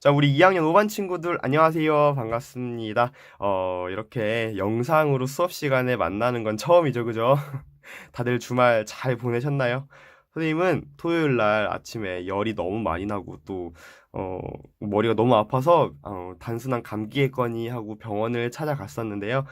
자, 우리 2학년 5반 친구들 안녕하세요. 반갑습니다. 이렇게 영상으로 수업 시간에 만나는 건 처음이죠, 그죠? 다들 주말 잘 보내셨나요? 선생님은 토요일 날 아침에 열이 너무 많이 나고 또 어, 머리가 너무 아파서 단순한 감기겠거니 하고 병원을 찾아갔었는데요.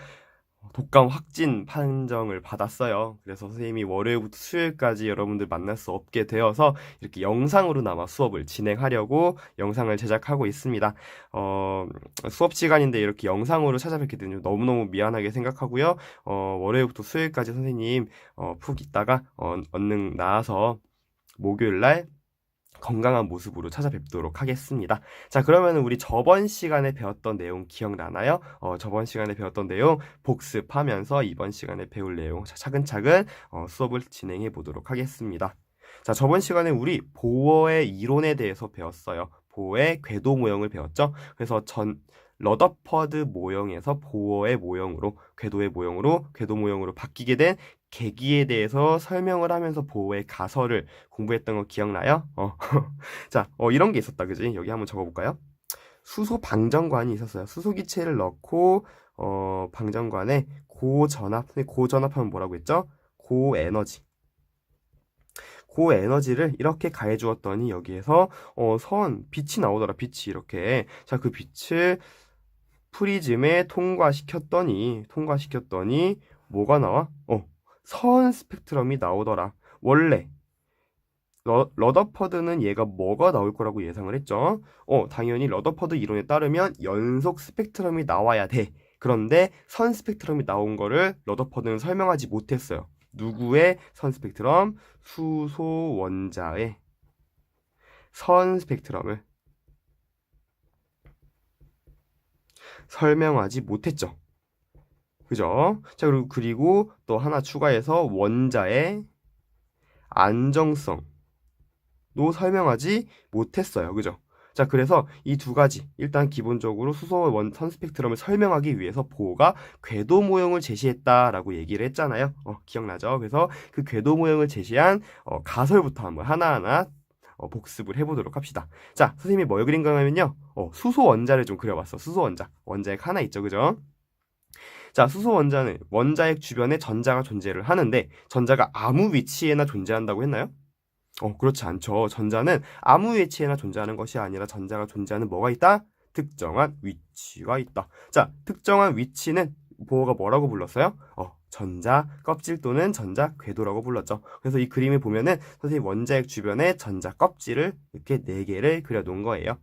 독감 확진 판정을 받았어요. 그래서 선생님이 월요일부터 수요일까지 여러분들 만날 수 없게 되어서 이렇게 영상으로나마 수업을 진행하려고 영상을 제작하고 있습니다. 어, 수업 시간인데 이렇게 영상으로 찾아뵙게 되면 너무너무 미안하게 생각하고요. 월요일부터 수요일까지 선생님 푹 있다가 얼른 나와서 목요일 날 건강한 모습으로 찾아뵙도록 하겠습니다. 자, 그러면 우리 저번 시간에 배웠던 내용 기억나나요? 저번 시간에 배웠던 내용 복습하면서 이번 시간에 배울 내용 차근차근 수업을 진행해 보도록 하겠습니다. 자, 저번 시간에 우리 보어의 이론에 대해서 배웠어요. 보어의 궤도 모형을 배웠죠. 그래서 러더퍼드 모형에서 보어의 모형으로 궤도의 모형으로 궤도 모형으로 바뀌게 된 계기에 대해서 설명을 하면서 보어의 가설을 공부했던 거 기억나요? 자, 이런 게 있었다, 그지? 여기 한번 적어볼까요? 수소 방전관이 있었어요. 수소기체를 넣고, 방전관에 고전압하면 뭐라고 했죠? 고에너지. 고에너지를 이렇게 가해 주었더니 여기에서, 빛이 나오더라, 빛이 이렇게. 자, 그 빛을 프리즘에 통과시켰더니, 뭐가 나와? 선 스펙트럼이 나오더라. 원래 러더퍼드는 얘가 뭐가 나올 거라고 예상을 했죠. 당연히 러더퍼드 이론에 따르면 연속 스펙트럼이 나와야 돼. 그런데 선 스펙트럼이 나온 거를 러더퍼드는 설명하지 못했어요. 누구의 선 스펙트럼? 수소 원자의 선 스펙트럼을 설명하지 못했죠. 그죠? 자, 그리고 또 하나 추가해서 원자의 안정성도 설명하지 못했어요. 그죠? 자, 그래서 이 두 가지, 일단 기본적으로 수소 선 스펙트럼을 설명하기 위해서 보어가 궤도 모형을 제시했다라고 얘기를 했잖아요. 기억나죠? 그래서 그 궤도 모형을 제시한 가설부터 한번 하나하나 복습을 해보도록 합시다. 자, 선생님이 뭘 그린가 하면요. 수소 원자를 좀 그려봤어. 수소 원자. 원자핵 하나 있죠. 그죠? 자, 수소 원자는 원자핵 주변에 전자가 존재를 하는데 전자가 아무 위치에나 존재한다고 했나요? 그렇지 않죠. 전자는 아무 위치에나 존재하는 것이 아니라 전자가 존재하는 뭐가 있다? 특정한 위치가 있다. 자, 특정한 위치는 보어가 뭐라고 불렀어요? 전자 껍질 또는 전자 궤도라고 불렀죠. 그래서 이 그림을 보면은 선생님 원자핵 주변에 전자 껍질을 이렇게 4개를 그려놓은 거예요.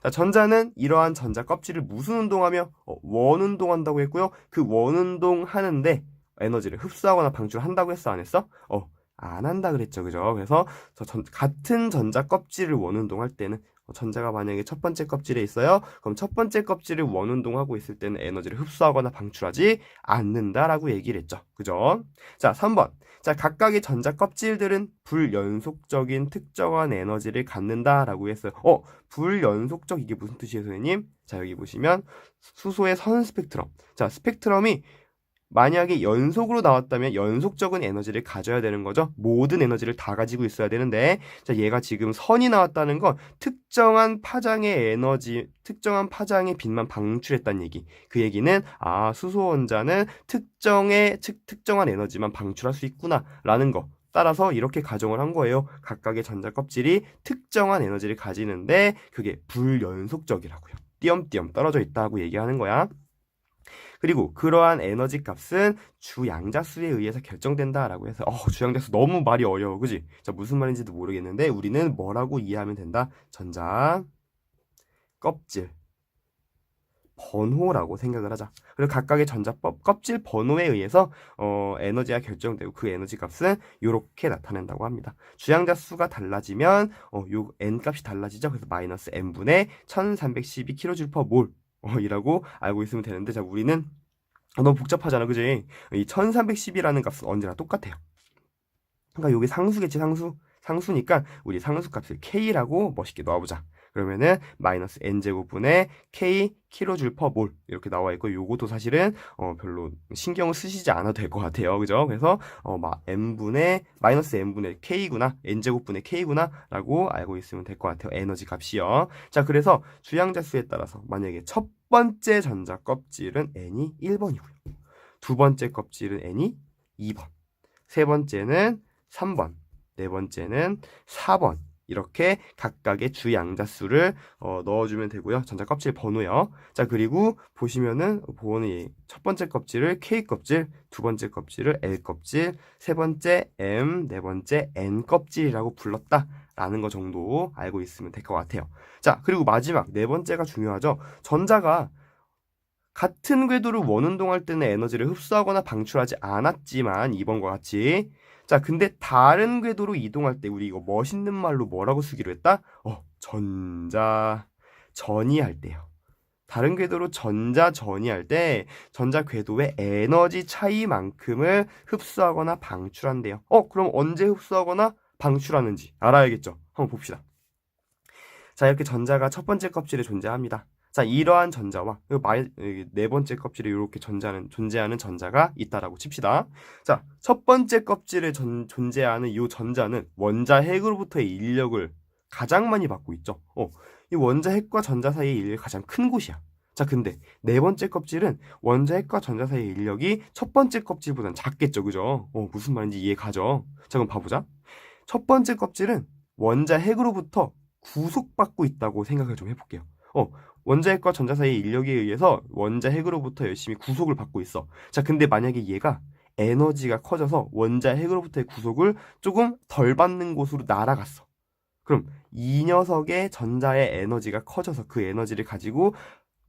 자, 전자는 이러한 전자 껍질을 무슨 운동하며 원운동한다고 했고요. 그 원운동 하는데 에너지를 흡수하거나 방출한다고 했어, 안 했어? 안 한다 그랬죠, 그죠? 그래서 같은 전자 껍질을 원운동할 때는 전자가 만약에 첫 번째 껍질에 있어요. 그럼 첫 번째 껍질을 원운동하고 있을 때는 에너지를 흡수하거나 방출하지 않는다라고 얘기를 했죠. 그죠? 자, 3번. 자, 각각의 전자 껍질들은 불연속적인 특정한 에너지를 갖는다라고 했어요. 불연속적 이게 무슨 뜻이에요, 선생님? 자, 여기 보시면 수소의 선 스펙트럼. 자, 스펙트럼이 만약에 연속으로 나왔다면 연속적인 에너지를 가져야 되는 거죠. 모든 에너지를 다 가지고 있어야 되는데, 자, 얘가 지금 선이 나왔다는 건 특정한 파장의 빛만 방출했다는 얘기. 그 얘기는 수소 원자는 특정한 에너지만 방출할 수 있구나라는 거. 따라서 이렇게 가정을 한 거예요. 각각의 전자 껍질이 특정한 에너지를 가지는데 그게 불연속적이라고요. 띄엄띄엄 떨어져 있다고 얘기하는 거야. 그리고 그러한 에너지 값은 주양자수에 의해서 결정된다라고 해서 주양자수 너무 말이 어려워. 그지? 자, 무슨 말인지도 모르겠는데 우리는 뭐라고 이해하면 된다? 전자 껍질 번호라고 생각을 하자. 그리고 각각의 전자 껍질 번호에 의해서 에너지가 결정되고 그 에너지 값은 이렇게 나타낸다고 합니다. 주양자 수가 달라지면 요 n 값이 달라지죠. 그래서 마이너스 n분의 1312kJ/몰 이라고 알고 있으면 되는데, 자, 우리는 너무 복잡하잖아, 그지? 이 1310이라는 값은 언제나 똑같아요. 그러니까 여기 상수겠지, 상수니까 우리 상수 값을 k라고 멋있게 넣어보자. 그러면은 마이너스 n제곱분의 k kJ/몰 이렇게 나와 있고 요것도 사실은 별로 신경을 쓰시지 않아도 될 것 같아요. 그죠? 그래서 마이너스 n분의 k구나. n제곱분의 k구나 라고 알고 있으면 될 것 같아요. 에너지 값이요. 자, 그래서 주양자수에 따라서 만약에 첫 번째 전자 껍질은 n이 1번이고요. 두 번째 껍질은 n이 2번. 세 번째는 3번. 네 번째는 4번. 이렇게 각각의 주양자수를 넣어주면 되고요. 전자 껍질 번호요. 자, 그리고 보시면은 번호의 첫 번째 껍질을 K 껍질, 두 번째 껍질을 L 껍질, 세 번째 M, 네 번째 N 껍질이라고 불렀다라는 거 정도 알고 있으면 될 것 같아요. 자, 그리고 마지막 네 번째가 중요하죠. 전자가 같은 궤도를 원운동할 때는 에너지를 흡수하거나 방출하지 않았지만 2번과 같이 자, 근데 다른 궤도로 이동할 때 우리 이거 멋있는 말로 뭐라고 쓰기로 했다? 전이할 때요. 다른 궤도로 전이할 때 전자 궤도의 에너지 차이만큼을 흡수하거나 방출한대요. 그럼 언제 흡수하거나 방출하는지 알아야겠죠? 한번 봅시다. 자, 이렇게 전자가 첫 번째 껍질에 존재합니다. 자, 이러한 전자와 네 번째 껍질에 이렇게 존재하는 전자가 있다라고 칩시다. 자, 첫 번째 껍질에 존재하는 이 전자는 원자 핵으로부터의 인력을 가장 많이 받고 있죠. 이 원자 핵과 전자 사이의 인력이 가장 큰 곳이야. 자, 근데 네 번째 껍질은 원자 핵과 전자 사이의 인력이 첫 번째 껍질보다는 작겠죠, 그죠? 무슨 말인지 이해 가죠? 자, 그럼 봐보자. 첫 번째 껍질은 원자 핵으로부터 구속받고 있다고 생각을 좀 해볼게요. 원자 핵과 전자 사이의 인력에 의해서 원자 핵으로부터 열심히 구속을 받고 있어. 자, 근데 만약에 얘가 에너지가 커져서 원자 핵으로부터의 구속을 조금 덜 받는 곳으로 날아갔어. 그럼 이 녀석의 전자의 에너지가 커져서 그 에너지를 가지고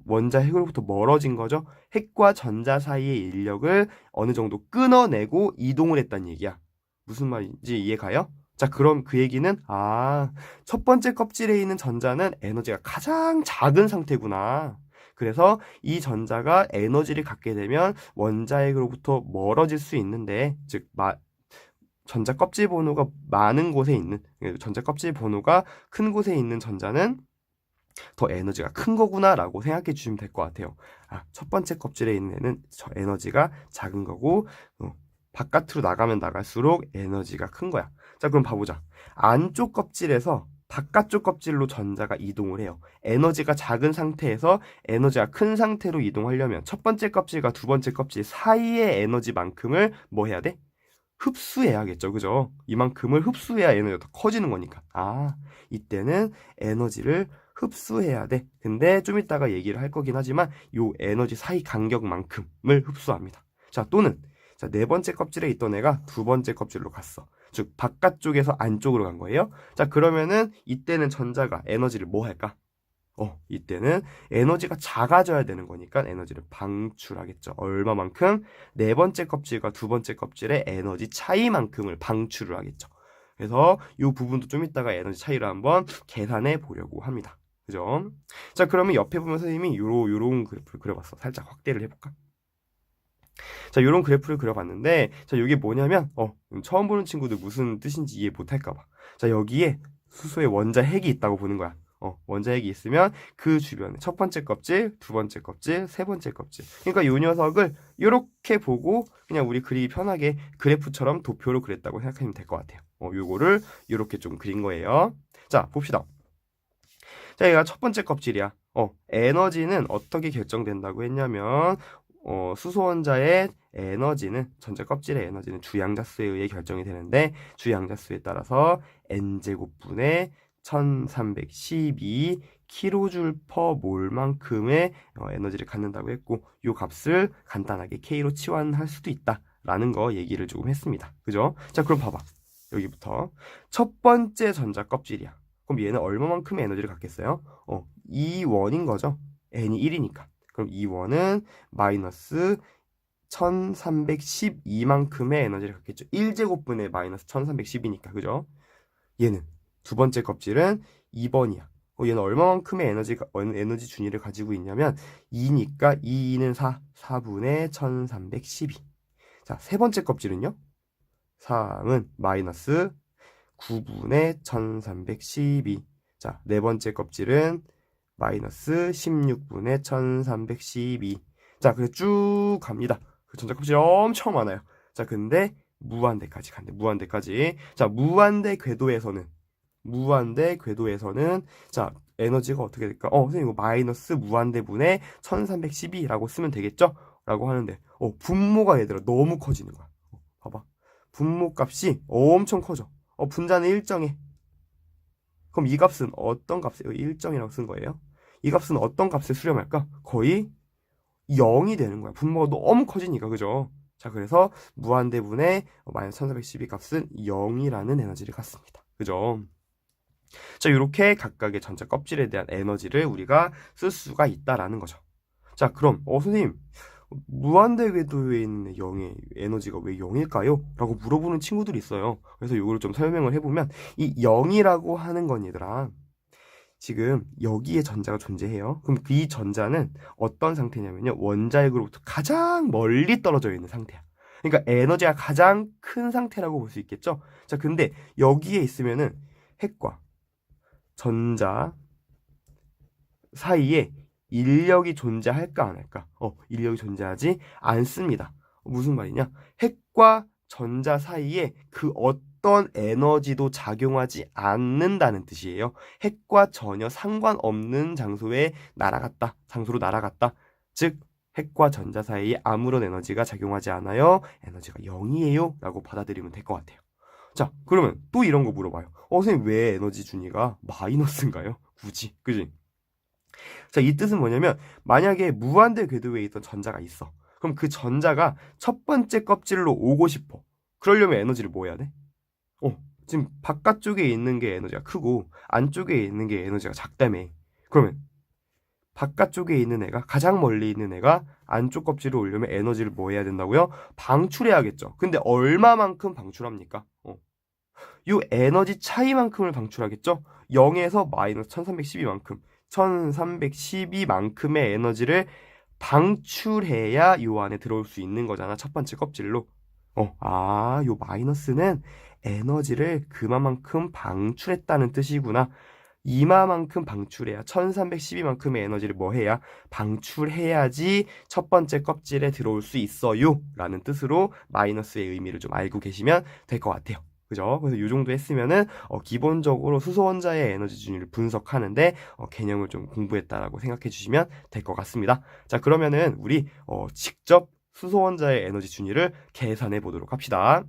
원자 핵으로부터 멀어진 거죠. 핵과 전자 사이의 인력을 어느 정도 끊어내고 이동을 했다는 얘기야. 무슨 말인지 이해가요? 자, 그럼 그 얘기는 첫 번째 껍질에 있는 전자는 에너지가 가장 작은 상태구나. 그래서 이 전자가 에너지를 갖게 되면 원자핵으로부터 멀어질 수 있는데, 즉 전자 껍질 번호가 많은 곳에 있는 전자 껍질 번호가 큰 곳에 있는 전자는 더 에너지가 큰 거구나라고 생각해 주시면 될 것 같아요. 첫 번째 껍질에 있는 애는 저 에너지가 작은 거고 바깥으로 나가면 나갈수록 에너지가 큰 거야. 자, 그럼 봐보자. 안쪽 껍질에서 바깥쪽 껍질로 전자가 이동을 해요. 에너지가 작은 상태에서 에너지가 큰 상태로 이동하려면 첫 번째 껍질과 두 번째 껍질 사이의 에너지만큼을 뭐 해야 돼? 흡수해야겠죠. 그죠? 이만큼을 흡수해야 에너지가 더 커지는 거니까. 이때는 에너지를 흡수해야 돼. 근데 좀 이따가 얘기를 할 거긴 하지만 요 에너지 사이 간격만큼을 흡수합니다. 자, 또는 네 번째 껍질에 있던 애가 두 번째 껍질로 갔어. 즉 바깥쪽에서 안쪽으로 간 거예요. 자, 그러면은 이때는 전자가 에너지를 뭐 할까? 이때는 에너지가 작아져야 되는 거니까 에너지를 방출하겠죠. 얼마만큼? 네 번째 껍질과 두 번째 껍질의 에너지 차이만큼을 방출을 하겠죠. 그래서 이 부분도 좀 이따가 에너지 차이를 한번 계산해 보려고 합니다. 그죠? 자, 그러면 옆에 보면 선생님이 요런 그래프를 그려봤어. 살짝 확대를 해볼까? 자, 요런 그래프를 그려봤는데, 자, 이게 뭐냐면, 처음 보는 친구들 무슨 뜻인지 이해 못할까봐. 자, 여기에 수소의 원자 핵이 있다고 보는 거야. 원자 핵이 있으면 그 주변에 첫 번째 껍질, 두 번째 껍질, 세 번째 껍질. 그러니까 요 녀석을 요렇게 보고 그냥 우리 그리기 편하게 그래프처럼 도표로 그렸다고 생각하면 될 것 같아요. 요거를 요렇게 좀 그린 거예요. 자, 봅시다. 자, 얘가 첫 번째 껍질이야. 에너지는 어떻게 결정된다고 했냐면, 수소 원자의 에너지는, 전자 껍질의 에너지는 주양자수에 의해 결정이 되는데, 주양자수에 따라서 n제곱분의 1312 kJ/몰만큼의 에너지를 갖는다고 했고, 이 값을 간단하게 K로 치환할 수도 있다라는 거 얘기를 조금 했습니다. 그죠? 자, 그럼 봐봐. 여기부터 첫 번째 전자 껍질이야. 그럼 얘는 얼마만큼의 에너지를 갖겠어요? 2원인 거죠. n이 1이니까. 그럼 2원은 마이너스 1312만큼의 에너지를 갖겠죠. 1제곱분의 마이너스 1310이니까. 그죠? 얘는 두 번째 껍질은 2번이야. 얘는 얼마만큼의 에너지 준위를 가지고 있냐면 2니까 2는 4분의 1312. 자, 세 번째 껍질은요? 3은 마이너스 9분의 1312. 자, 네 번째 껍질은 마이너스 16분의 1312. 자, 그래서 쭉 갑니다. 그 전자 껍질이 엄청 많아요. 자, 근데 무한대까지 간대. 무한대까지. 자, 무한대 궤도에서는 자, 에너지가 어떻게 될까? 선생님, 이거 마이너스 무한대분의 1312라고 쓰면 되겠죠? 라고 하는데, 분모가 얘들아 너무 커지는 거야. 봐봐. 분모 값이 엄청 커져. 분자는 일정해. 그럼 이 값은 어떤 값이에요? 일정이라고 쓴 거예요. 이 값은 어떤 값에 수렴할까? 거의 0이 되는 거야. 분모가 너무 커지니까, 그죠? 자, 그래서 무한대분의 마이너스 1412 값은 0이라는 에너지를 갖습니다. 그죠? 자, 이렇게 각각의 전자 껍질에 대한 에너지를 우리가 쓸 수가 있다라는 거죠. 자, 그럼 선생님, 무한대 궤도에 있는 0의 에너지가 왜 0일까요? 라고 물어보는 친구들이 있어요. 그래서 이거를 좀 설명을 해보면 이 0이라고 하는 건 얘들아, 지금 여기에 전자가 존재해요. 그럼 이 전자는 어떤 상태냐면요, 원자핵으로부터 가장 멀리 떨어져 있는 상태야. 그러니까 에너지가 가장 큰 상태라고 볼 수 있겠죠. 자, 근데 여기에 있으면은 핵과 전자 사이에 인력이 존재할까 안 할까? 인력이 존재하지 않습니다. 무슨 말이냐? 핵과 전자 사이에 그 어떤 에너지도 작용하지 않는다는 뜻이에요. 핵과 전혀 상관없는 장소로 날아갔다. 즉, 핵과 전자 사이에 아무런 에너지가 작용하지 않아요. 에너지가 0이에요. 라고 받아들이면 될 것 같아요. 자, 그러면 또 이런 거 물어봐요. 선생님, 왜 에너지 준위가 마이너스인가요? 굳이, 그지? 자, 이 뜻은 뭐냐면 만약에 무한대 궤도에 있던 전자가 있어. 그럼 그 전자가 첫 번째 껍질로 오고 싶어. 그러려면 에너지를 뭐 해야 돼? 지금 바깥쪽에 있는 게 에너지가 크고 안쪽에 있는 게 에너지가 작다며. 그러면 바깥쪽에 있는 애가, 가장 멀리 있는 애가 안쪽 껍질을 오려면 에너지를 뭐 해야 된다고요? 방출해야겠죠. 근데 얼마만큼 방출합니까? 이 에너지 차이만큼을 방출하겠죠? 0에서 마이너스 1312만큼. 1312만큼의 에너지를 방출해야 요 안에 들어올 수 있는 거잖아. 첫 번째 껍질로. 요 마이너스는 에너지를 그만큼 방출했다는 뜻이구나. 이마만큼 방출해야, 1312만큼의 에너지를 뭐 해야? 방출해야지 첫 번째 껍질에 들어올 수 있어요. 라는 뜻으로 마이너스의 의미를 좀 알고 계시면 될 것 같아요. 그죠? 그래서 이 정도 했으면은 기본적으로 수소 원자의 에너지 준위를 분석하는데 개념을 좀 공부했다라고 생각해 주시면 될 것 같습니다. 자, 그러면은 우리 직접 수소 원자의 에너지 준위를 계산해 보도록 합시다.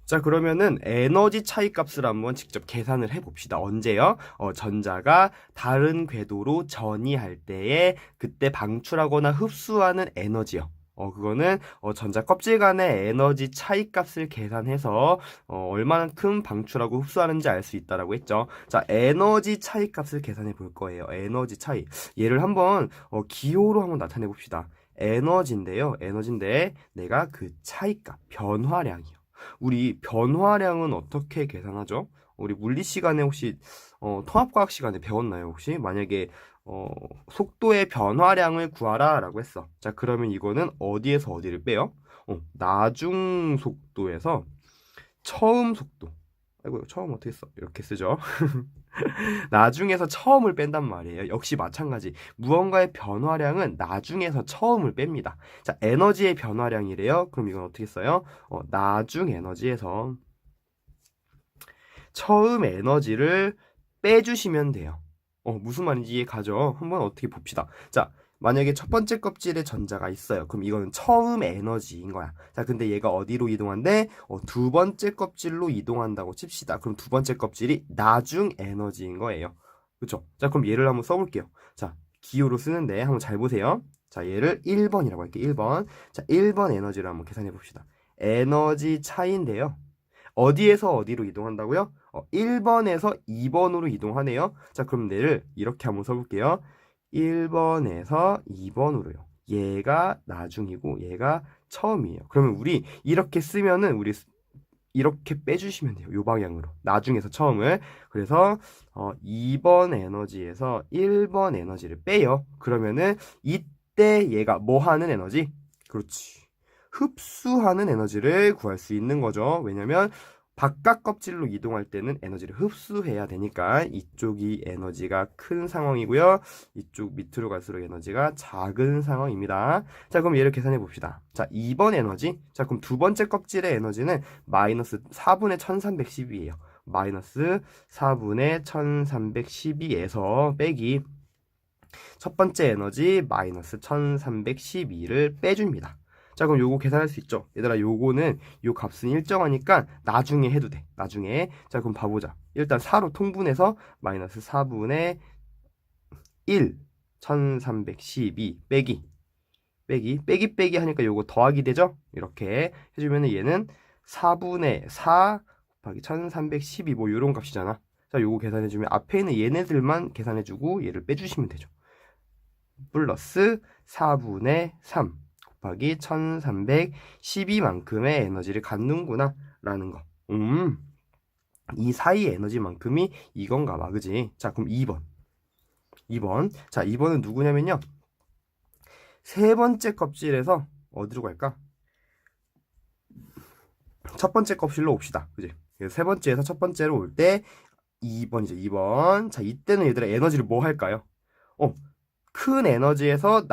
자, 그러면은 에너지 차이 값을 한번 직접 계산을 해봅시다. 언제요? 전자가 다른 궤도로 전이할 때에 그때 방출하거나 흡수하는 에너지요. 그거는 전자 껍질 간의 에너지 차이 값을 계산해서 얼마만큼 방출하고 흡수하는지 알 수 있다라고 했죠. 자, 에너지 차이 값을 계산해 볼 거예요. 에너지 차이. 얘를 한번 기호로 한번 나타내 봅시다. 에너지인데 내가 그 차이값, 변화량이요. 우리 변화량은 어떻게 계산하죠? 우리 물리 시간에 혹시 통합과학 시간에 배웠나요? 혹시 만약에 속도의 변화량을 구하라 라고 했어. 자, 그러면 이거는 어디에서 어디를 빼요? 나중 속도에서 처음 속도. 아이고, 처음 어떻게 써? 이렇게 쓰죠. 나중에서 처음을 뺀단 말이에요. 역시 마찬가지. 무언가의 변화량은 나중에서 처음을 뺍니다. 자, 에너지의 변화량이래요. 그럼 이건 어떻게 써요? 나중 에너지에서 처음 에너지를 빼주시면 돼요. 무슨 말인지 이해가죠? 한번 어떻게 봅시다. 자, 만약에 첫 번째 껍질에 전자가 있어요. 그럼 이거는 처음 에너지인 거야. 자, 근데 얘가 어디로 이동한대? 두 번째 껍질로 이동한다고 칩시다. 그럼 두 번째 껍질이 나중 에너지인 거예요. 그쵸? 자, 그럼 얘를 한번 써볼게요. 자, 기호로 쓰는데 한번 잘 보세요. 자, 얘를 1번이라고 할게요. 1번. 자, 1번 에너지를 한번 계산해 봅시다. 에너지 차이인데요. 어디에서 어디로 이동한다고요? 1번에서 2번으로 이동하네요. 자, 그럼 얘를 이렇게 한번 써볼게요. 1번에서 2번으로요. 얘가 나중이고 얘가 처음이에요. 그러면 우리 이렇게 쓰면은 우리 이렇게 빼주시면 돼요. 요 방향으로. 나중에서 처음을. 그래서 2번 에너지에서 1번 에너지를 빼요. 그러면은 이때 얘가 뭐 하는 에너지? 그렇지. 흡수하는 에너지를 구할 수 있는 거죠. 왜냐면 바깥 껍질로 이동할 때는 에너지를 흡수해야 되니까 이쪽이 에너지가 큰 상황이고요. 이쪽 밑으로 갈수록 에너지가 작은 상황입니다. 자, 그럼 얘를 계산해 봅시다. 자, 2번 에너지. 자, 그럼 두 번째 껍질의 에너지는 마이너스 4분의 1312예요. 마이너스 4분의 1312에서 빼기 첫 번째 에너지 마이너스 1312를 빼줍니다. 자, 그럼 요거 계산할 수 있죠? 얘들아, 요거는 요 값은 일정하니까 나중에 해도 돼. 나중에. 자, 그럼 봐보자. 일단 4로 통분해서 마이너스 4분의 1 1312 빼기 하니까 요거 더하기 되죠? 이렇게 해주면은 얘는 4분의 4 곱하기 1312 뭐 요런 값이잖아. 자, 요거 계산해주면 앞에 있는 얘네들만 계산해주고 얘를 빼주시면 되죠. 플러스 4분의 3 곱하기 1312만큼의 에너지를 갖는구나 라는 거. 이 사이의 에너지만큼이 이건가 봐, 그지? 자, 그럼 2번. 자, 2번은 누구냐면요. 세 번째 껍질에서 어디로 갈까? 첫 번째 껍질로 옵시다, 그지? 세 번째에서 첫 번째로 올 때 2번이죠, 2번. 자, 이때는 얘들아 에너지를 뭐 할까요? 큰 에너지에서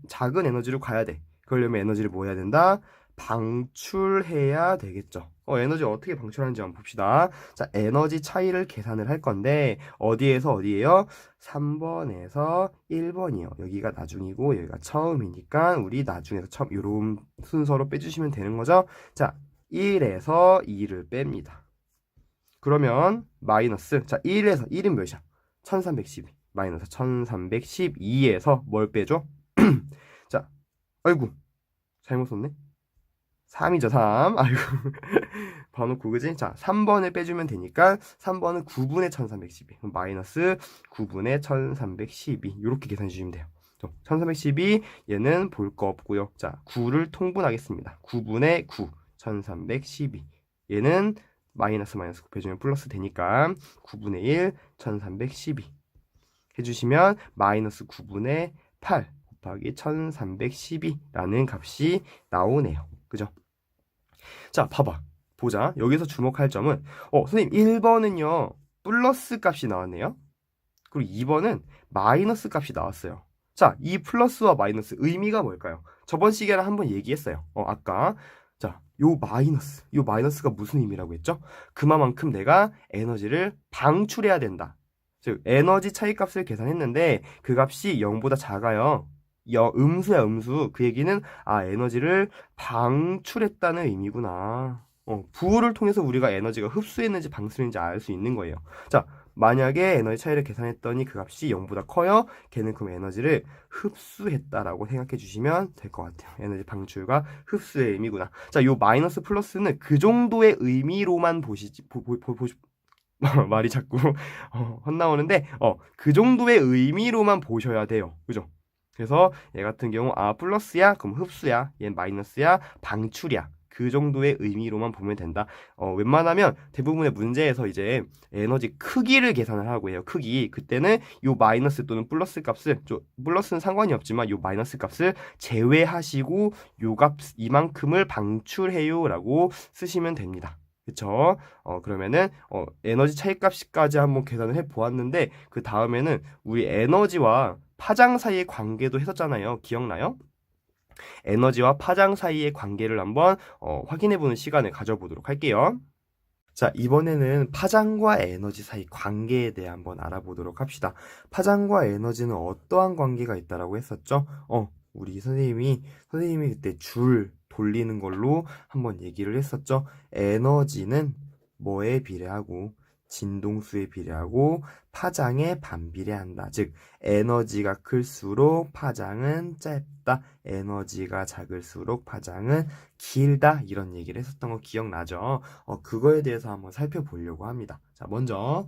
작은 에너지로 가야 돼. 그러려면 에너지를 뭐 해야 된다? 방출해야 되겠죠. 에너지 어떻게 방출하는지 한번 봅시다. 자, 에너지 차이를 계산을 할 건데 어디에서 어디예요? 3번에서 1번이요. 여기가 나중이고 여기가 처음이니까 우리 나중에서 처음 이런 순서로 빼주시면 되는 거죠. 자, 1에서 2를 뺍니다. 그러면 마이너스, 자, 1에서 1은 몇이야? 1312. 마이너스 1312에서 뭘 빼줘? 자, 아이고 잘못 썼네. 3이죠, 3. 아이고 봐놓고, 그지? 자, 3번을 빼주면 되니까 3번은 9분의 1312. 그럼 마이너스 9분의 1312 이렇게 계산해 주시면 돼요. 1312 얘는 볼 거 없고요. 자, 9를 통분하겠습니다. 9분의 9 1312 얘는 마이너스 9 빼주면 플러스 되니까 9분의 1 1312 해주시면 마이너스 9분의 8 곱하기 1312라는 값이 나오네요. 그죠? 자, 보자. 여기서 주목할 점은 선생님 1번은요 플러스 값이 나왔네요. 그리고 2번은 마이너스 값이 나왔어요. 자, 이 플러스와 마이너스 의미가 뭘까요? 저번 시간에 한번 얘기했어요. 아까. 자, 요 마이너스가 무슨 의미라고 했죠? 그만큼 내가 에너지를 방출해야 된다. 즉 에너지 차이값을 계산했는데 그 값이 0보다 작아요. 음수야, 음수. 그 얘기는 에너지를 방출했다는 의미구나. 부호를 통해서 우리가 에너지가 흡수했는지 방출했는지 알 수 있는 거예요. 자, 만약에 에너지 차이를 계산했더니 그 값이 0보다 커요. 걔는 그럼 에너지를 흡수했다라고 생각해 주시면 될 것 같아요. 에너지 방출과 흡수의 의미구나. 자, 요 마이너스 플러스는 그 정도의 의미로만 말이 자꾸 헛나오는데 그 정도의 의미로만 보셔야 돼요. 그죠? 그래서 얘 같은 경우 플러스야? 그럼 흡수야. 얘는 마이너스야? 방출이야. 그 정도의 의미로만 보면 된다. 웬만하면 대부분의 문제에서 이제 에너지 크기를 계산을 하고 해요. 크기. 그때는 요 마이너스 또는 플러스 값을, 플러스는 상관이 없지만 요 마이너스 값을 제외하시고 요 값 이만큼을 방출해요 라고 쓰시면 됩니다. 그쵸? 그러면은 에너지 차이값까지 한번 계산을 해 보았는데 그 다음에는 우리 에너지와 파장 사이의 관계도 했었잖아요. 기억나요? 에너지와 파장 사이의 관계를 한번 확인해 보는 시간을 가져보도록 할게요. 자, 이번에는 파장과 에너지 사이 관계에 대해 한번 알아보도록 합시다. 파장과 에너지는 어떠한 관계가 있다라고 했었죠? 우리 선생님이 그때 줄 돌리는 걸로 한번 얘기를 했었죠. 에너지는 뭐에 비례하고 진동수에 비례하고 파장에 반비례한다. 즉 에너지가 클수록 파장은 짧다. 에너지가 작을수록 파장은 길다. 이런 얘기를 했었던 거 기억나죠? 그거에 대해서 한번 살펴보려고 합니다. 자, 먼저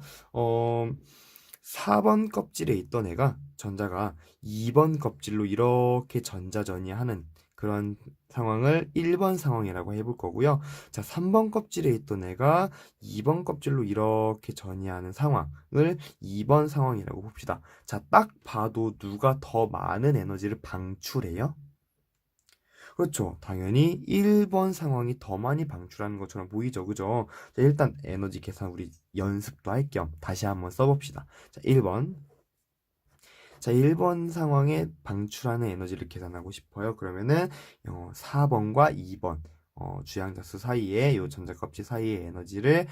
4번 껍질에 있던 애가 전자가 2번 껍질로 이렇게 전자전이하는 그런 상황을 1번 상황이라고 해볼 거고요. 자, 3번 껍질에 있던 애가 2번 껍질로 이렇게 전이하는 상황을 2번 상황이라고 봅시다. 자, 딱 봐도 누가 더 많은 에너지를 방출해요? 그렇죠. 당연히 1번 상황이 더 많이 방출하는 것처럼 보이죠. 그죠? 자, 일단 에너지 계산 우리 연습도 할 겸 다시 한번 써봅시다. 자, 1번. 자, 1번 상황에 방출하는 에너지를 계산하고 싶어요. 그러면은 4번과 2번 주양자수 사이에 요 전자껍질 사이의 에너지를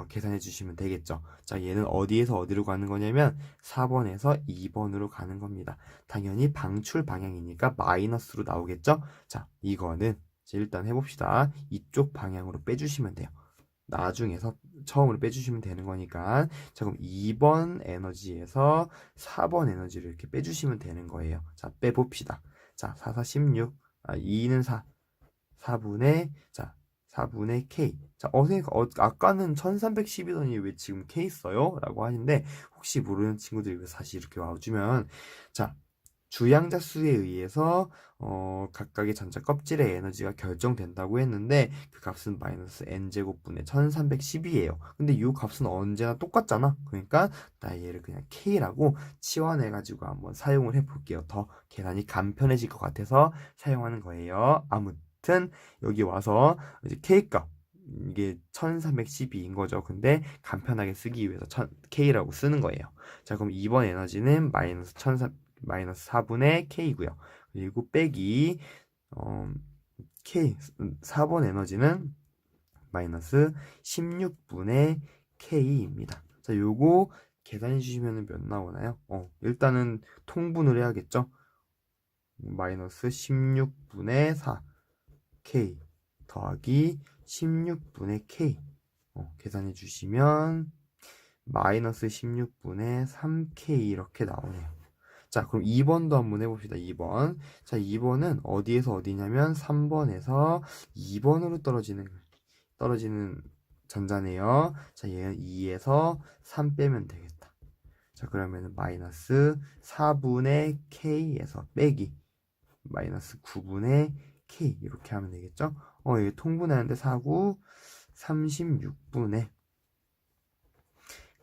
계산해 주시면 되겠죠. 자, 얘는 어디에서 어디로 가는 거냐면 4번에서 2번으로 가는 겁니다. 당연히 방출 방향이니까 마이너스로 나오겠죠. 자, 이거는 일단 해봅시다. 이쪽 방향으로 빼주시면 돼요. 나중에서 처음으로 빼주시면 되는 거니까. 자, 그럼 2번 에너지에서 4번 에너지를 이렇게 빼주시면 되는 거예요. 자, 빼봅시다. 자, 4, 4, 16. 2는 4. 4분의, 자, 4분의 K. 자, 아까는 1310이더니 왜 지금 K 써요? 라고 하는데, 혹시 모르는 친구들이 왜 사실 이렇게 와주면, 자, 주양자 수에 의해서 각각의 전자 껍질의 에너지가 결정된다고 했는데 그 값은 마이너스 n제곱분의 1310이에요. 근데 이 값은 언제나 똑같잖아. 그러니까 나 얘를 그냥 k라고 치환해가지고 한번 사용을 해볼게요. 더 계산이 간편해질 것 같아서 사용하는 거예요. 아무튼 여기 와서 이제 k값 이게 1312인 거죠. 근데 간편하게 쓰기 위해서 k라고 쓰는 거예요. 자, 그럼 이번 에너지는 마이너스 4분의 K고요. 그리고 빼기 K 4번 에너지는 마이너스 16분의 K입니다. 자, 요거 계산해 주시면 몇 나오나요? 일단은 통분을 해야겠죠? 마이너스 16분의 4 K 더하기 16분의 K 계산해 주시면 마이너스 16분의 3K 이렇게 나오네요. 자, 그럼 2번도 한번 해봅시다. 2번. 자, 2번은 어디에서 어디냐면 3번에서 2번으로 떨어지는 전자네요. 자, 얘는 2에서 3 빼면 되겠다. 자, 그러면 마이너스 4분의 K에서 빼기 마이너스 9분의 K 이렇게 하면 되겠죠? 이게 통분하는데 4구 36분의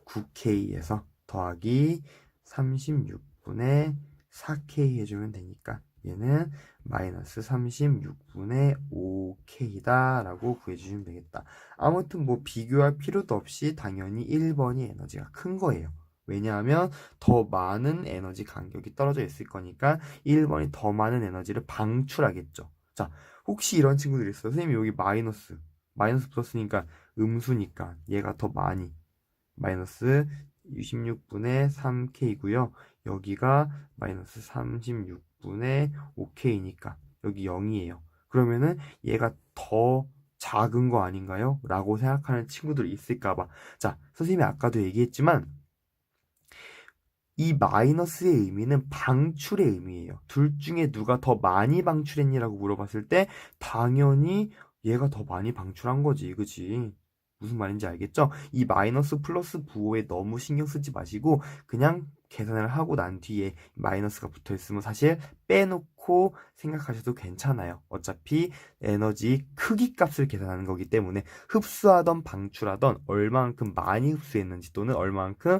9K에서 더하기 36분의 4K 해주면 되니까 얘는 마이너스 36분의 5K다 라고 구해주시면 되겠다. 아무튼 뭐 비교할 필요도 없이 당연히 1번이 에너지가 큰 거예요. 왜냐하면 더 많은 에너지 간격이 떨어져 있을 거니까 1번이 더 많은 에너지를 방출하겠죠. 자, 혹시 이런 친구들이 있어요. 선생님 여기 마이너스 플러스니까 음수니까 얘가 더 많이 마이너스 16분의 3K고요. 여기가 마이너스 36분의 5K니까 여기 0이에요. 그러면은 얘가 더 작은 거 아닌가요? 라고 생각하는 친구들이 있을까봐. 자, 선생님이 아까도 얘기했지만 이 마이너스의 의미는 방출의 의미예요. 둘 중에 누가 더 많이 방출했니라고 물어봤을 때 당연히 얘가 더 많이 방출한 거지, 그치? 무슨 말인지 알겠죠? 이 마이너스 플러스 부호에 너무 신경 쓰지 마시고 그냥 계산을 하고 난 뒤에 마이너스가 붙어 있으면 사실 빼놓고 생각하셔도 괜찮아요. 어차피 에너지 크기 값을 계산하는 거기 때문에 흡수하던 방출하던 얼마만큼 많이 흡수했는지 또는 얼마만큼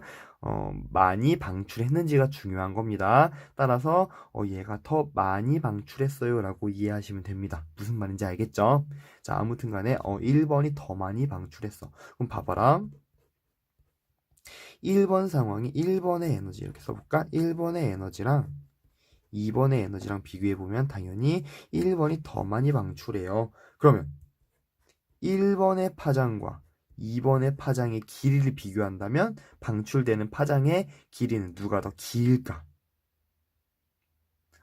많이 방출했는지가 중요한 겁니다. 따라서 얘가 더 많이 방출했어요 라고 이해하시면 됩니다. 무슨 말인지 알겠죠? 자, 아무튼 간에 1번이 더 많이 방출했어. 그럼 봐봐라. 1번 상황이 1번의 에너지 이렇게 써볼까? 1번의 에너지랑 2번의 에너지랑 비교해보면 당연히 1번이 더 많이 방출해요. 그러면 1번의 파장과 2번의 파장의 길이를 비교한다면 방출되는 파장의 길이는 누가 더 길까?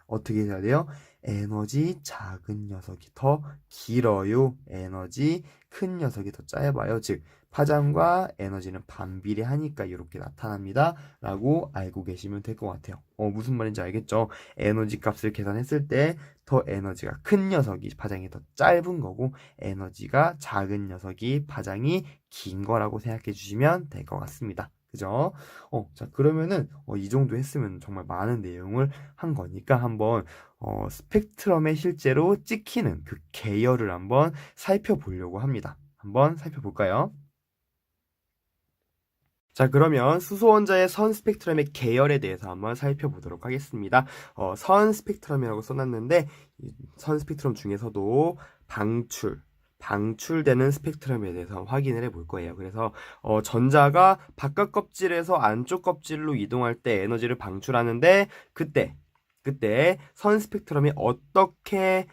어떻게 해야 돼요? 에너지 작은 녀석이 더 길어요. 에너지 큰 녀석이 더 짧아요. 즉 파장과 에너지는 반비례하니까 이렇게 나타납니다. 라고 알고 계시면 될 것 같아요. 무슨 말인지 알겠죠? 에너지 값을 계산했을 때 더 에너지가 큰 녀석이 파장이 더 짧은 거고 에너지가 작은 녀석이 파장이 긴 거라고 생각해 주시면 될 것 같습니다. 그죠? 자, 그러면은 이 정도 했으면 정말 많은 내용을 한 거니까 한번 스펙트럼에 실제로 찍히는 그 계열을 한번 살펴보려고 합니다. 한번 살펴볼까요? 자, 그러면 수소원자의 선 스펙트럼의 계열에 대해서 한번 살펴보도록 하겠습니다. 선 스펙트럼이라고 써놨는데 선 스펙트럼 중에서도 방출되는 스펙트럼에 대해서 확인을 해볼 거예요. 그래서 전자가 바깥 껍질에서 안쪽 껍질로 이동할 때 에너지를 방출하는데 그때 선 스펙트럼이 어떻게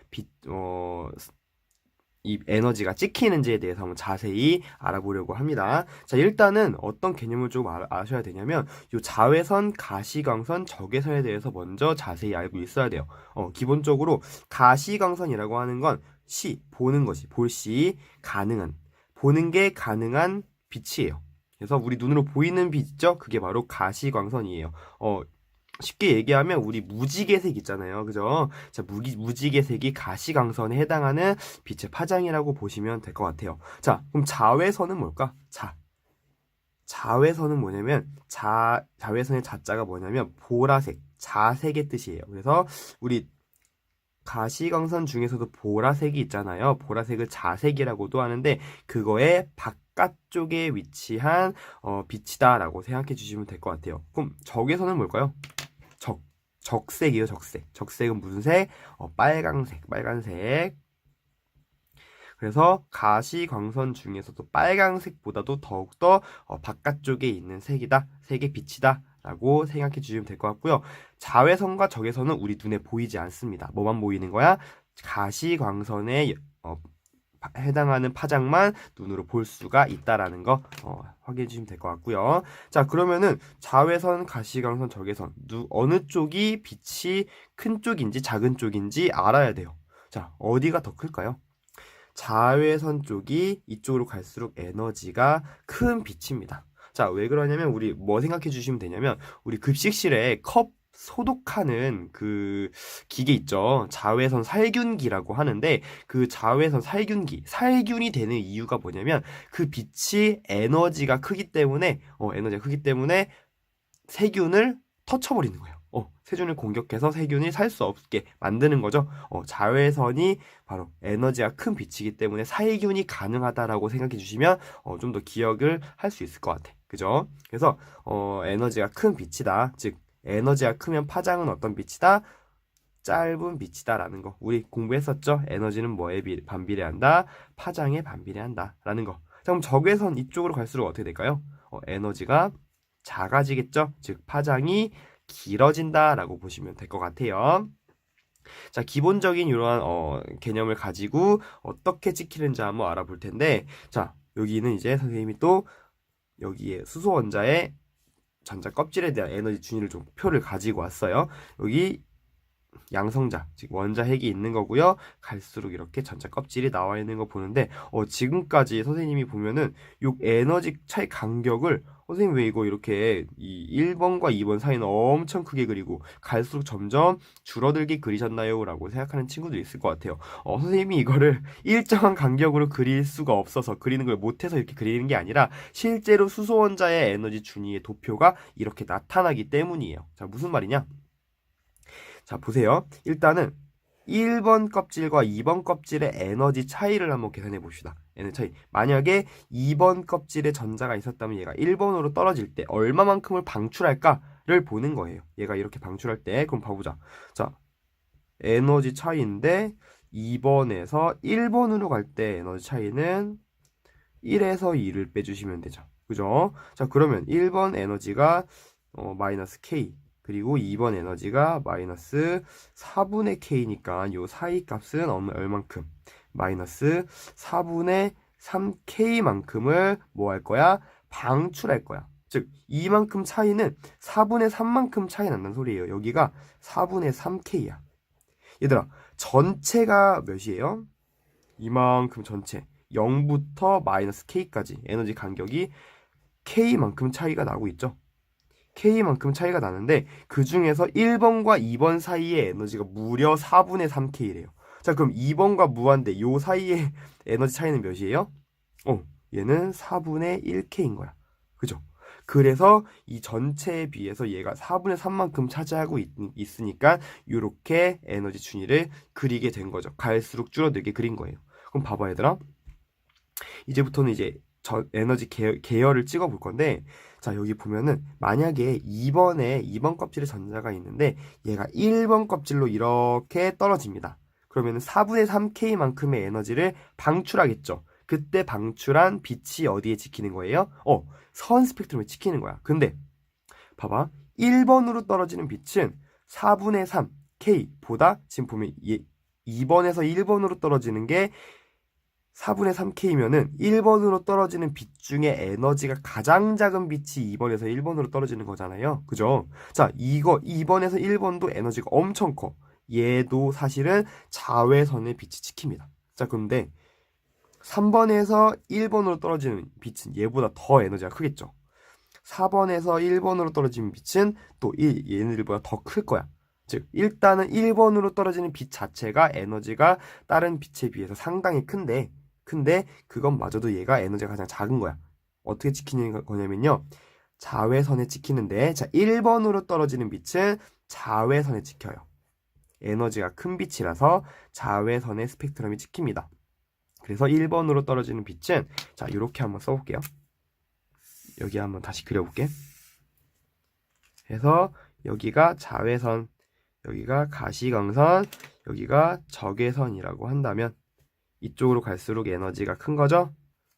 이 에너지가 찍히는지에 대해서 한번 자세히 알아보려고 합니다. 자, 일단은 어떤 개념을 좀 아셔야 되냐면 이 자외선, 가시광선, 적외선에 대해서 먼저 자세히 알고 있어야 돼요. 기본적으로 가시광선이라고 하는 건 보는 것이, 보는 게 가능한 빛이에요. 그래서 우리 눈으로 보이는 빛 있죠? 그게 바로 가시광선이에요. 쉽게 얘기하면 우리 무지개색 있잖아요. 그죠? 자, 무지개색이 가시광선에 해당하는 빛의 파장이라고 보시면 될 것 같아요. 자, 그럼 자외선은 뭘까? 자외선은 뭐냐면 자외선의 자자가 뭐냐면 보라색, 자색의 뜻이에요. 그래서 우리 가시광선 중에서도 보라색이 있잖아요. 보라색을 자색이라고도 하는데 그거의 바깥쪽에 위치한 빛이다라고 생각해 주시면 될 것 같아요. 그럼 적외선은 뭘까요? 적색이에요, 적색. 적색은 무슨 색? 빨강색. 그래서 가시광선 중에서도 빨강색보다도 더욱더 바깥쪽에 있는 색의 빛이다 라고 생각해 주시면 될 것 같고요. 자외선과 적외선은 우리 눈에 보이지 않습니다. 뭐만 보이는 거야? 가시광선에 해당하는 파장만 눈으로 볼 수가 있다라는 거 확인해 주시면 될 것 같고요. 자, 그러면은 자외선, 가시광선, 적외선 어느 쪽이 빛이 큰 쪽인지 작은 쪽인지 알아야 돼요. 자, 어디가 더 클까요? 자외선 쪽이 이쪽으로 갈수록 에너지가 큰 빛입니다. 자, 왜 그러냐면 우리 뭐 생각해 주시면 되냐면 우리 급식실에 컵 소독하는 그 기계 있죠. 자외선 살균기라고 하는데 그 자외선 살균이 되는 이유가 뭐냐면 그 빛이 에너지가 크기 때문에 세균을 터쳐버리는 거예요. 세균을 공격해서 세균이 살 수 없게 만드는 거죠. 자외선이 바로 에너지가 큰 빛이기 때문에 살균이 가능하다라고 생각해 주시면 좀 더 기억을 할 수 있을 것 같아. 그죠? 그래서 에너지가 큰 빛이다. 즉 에너지가 크면 파장은 어떤 빛이다? 짧은 빛이다라는 거. 우리 공부했었죠? 에너지는 뭐에 반비례한다? 파장에 반비례한다. 라는 거. 자, 그럼 적외선 이쪽으로 갈수록 어떻게 될까요? 에너지가 작아지겠죠? 즉 파장이 길어진다라고 보시면 될 것 같아요. 자, 기본적인 이러한 개념을 가지고 어떻게 찍히는지 한번 알아볼 텐데, 자, 여기는 이제 선생님이 또 여기에 수소 원자의 전자 껍질에 대한 에너지 준위를 좀 표를 가지고 왔어요. 여기 양성자, 즉 원자 핵이 있는 거고요. 갈수록 이렇게 전자 껍질이 나와 있는 거 보는데 지금까지 선생님이 보면은 요 에너지 차이 간격을 선생님 왜 이거 이렇게 이 1번과 2번 사이는 엄청 크게 그리고 갈수록 점점 줄어들게 그리셨나요? 라고 생각하는 친구들이 있을 것 같아요. 선생님이 이거를 일정한 간격으로 그릴 수가 없어서 그리는 걸 못해서 이렇게 그리는 게 아니라 실제로 수소 원자의 에너지 준위의 도표가 이렇게 나타나기 때문이에요. 자, 무슨 말이냐? 자, 보세요. 일단은 1번 껍질과 2번 껍질의 에너지 차이를 한번 계산해 봅시다. 에너지 차이. 만약에 2번 껍질에 전자가 있었다면 얘가 1번으로 떨어질 때 얼마만큼을 방출할까를 보는 거예요. 얘가 이렇게 방출할 때. 그럼 봐보자. 자, 에너지 차이인데 2번에서 1번으로 갈 때 에너지 차이는 1에서 2를 빼주시면 되죠. 그죠? 자, 그러면 1번 에너지가 마이너스 K. 그리고 2번 에너지가 마이너스 4분의 K니까 요 사이 값은 얼만큼? 마이너스 4분의 3K만큼을 뭐 할 거야? 방출할 거야. 즉 이만큼 차이는 4분의 3만큼 차이 난다는 소리예요. 여기가 4분의 3K야. 얘들아, 전체가 몇이에요? 이만큼 전체. 0부터 마이너스 K까지 에너지 간격이 K만큼 차이가 나고 있죠. K만큼 차이가 나는데 그 중에서 1번과 2번 사이의 에너지가 무려 4분의 3K래요. 자, 그럼 2번과 무한대 요 사이의 에너지 차이는 몇이에요? 얘는 4분의 1K인 거야. 그죠? 그래서 이 전체에 비해서 얘가 4분의 3만큼 차지하고 있으니까 이렇게 에너지 준위를 그리게 된 거죠. 갈수록 줄어들게 그린 거예요. 그럼 봐봐 얘들아. 이제부터는 이제 에너지 계열을 찍어 볼 건데, 자, 여기 보면은 만약에 2번 껍질에 전자가 있는데 얘가 1번 껍질로 이렇게 떨어집니다. 그러면은 4분의 3K만큼의 에너지를 방출하겠죠. 그때 방출한 빛이 어디에 찍히는 거예요? 선 스펙트럼에 찍히는 거야. 근데 봐봐. 1번으로 떨어지는 빛은 4분의 3K보다 지금 보면 2번에서 1번으로 떨어지는 게 4분의 3K면은 1번으로 떨어지는 빛 중에 에너지가 가장 작은 빛이 2번에서 1번으로 떨어지는 거잖아요. 그죠? 자, 2번에서 1번도 에너지가 엄청 커. 얘도 사실은 자외선의 빛이 찍힙니다. 자, 그런데 3번에서 1번으로 떨어지는 빛은 얘보다 더 에너지가 크겠죠. 4번에서 1번으로 떨어지는 빛은 또 얘네들보다 더 클 거야. 즉, 일단은 1번으로 떨어지는 빛 자체가 에너지가 다른 빛에 비해서 상당히 큰데 그것마저도 얘가 에너지가 가장 작은 거야. 어떻게 찍히는 거냐면요. 자외선에 찍히는데, 자, 1번으로 떨어지는 빛은 자외선에 찍혀요. 에너지가 큰 빛이라서 자외선의 스펙트럼이 찍힙니다. 그래서 1번으로 떨어지는 빛은, 자, 이렇게 한번 써볼게요. 여기 한번 다시 그려볼게. 그래서 여기가 자외선, 여기가 가시광선, 여기가 적외선이라고 한다면 이쪽으로 갈수록 에너지가 큰 거죠?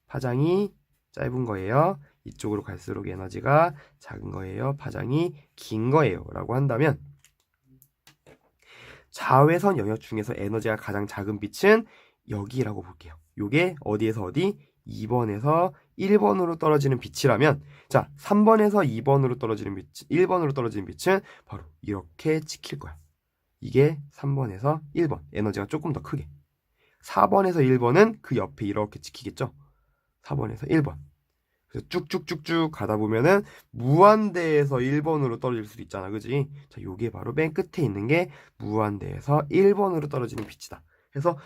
파장이 짧은 거예요. 이쪽으로 갈수록 에너지가 작은 거예요. 파장이 긴 거예요. 라고 한다면 자외선 영역 중에서 에너지가 가장 작은 빛은 여기라고 볼게요. 요게 어디에서 어디? 2번에서 1번으로 떨어지는 빛이라면, 자, 3번에서 2번으로 떨어지는 빛, 1번으로 떨어지는 빛은 바로 이렇게 찍힐 거야. 이게 3번에서 1번, 에너지가 조금 더 크게. 4번에서 1번은 그 옆에 이렇게 찍히겠죠? 4번에서 1번. 그래서 쭉쭉쭉쭉 가다 보면은 무한대에서 1번으로 떨어질 수도 있잖아, 그지? 자, 요게 바로 맨 끝에 있는 게 무한대에서 1번으로 떨어지는 빛이다. 그래서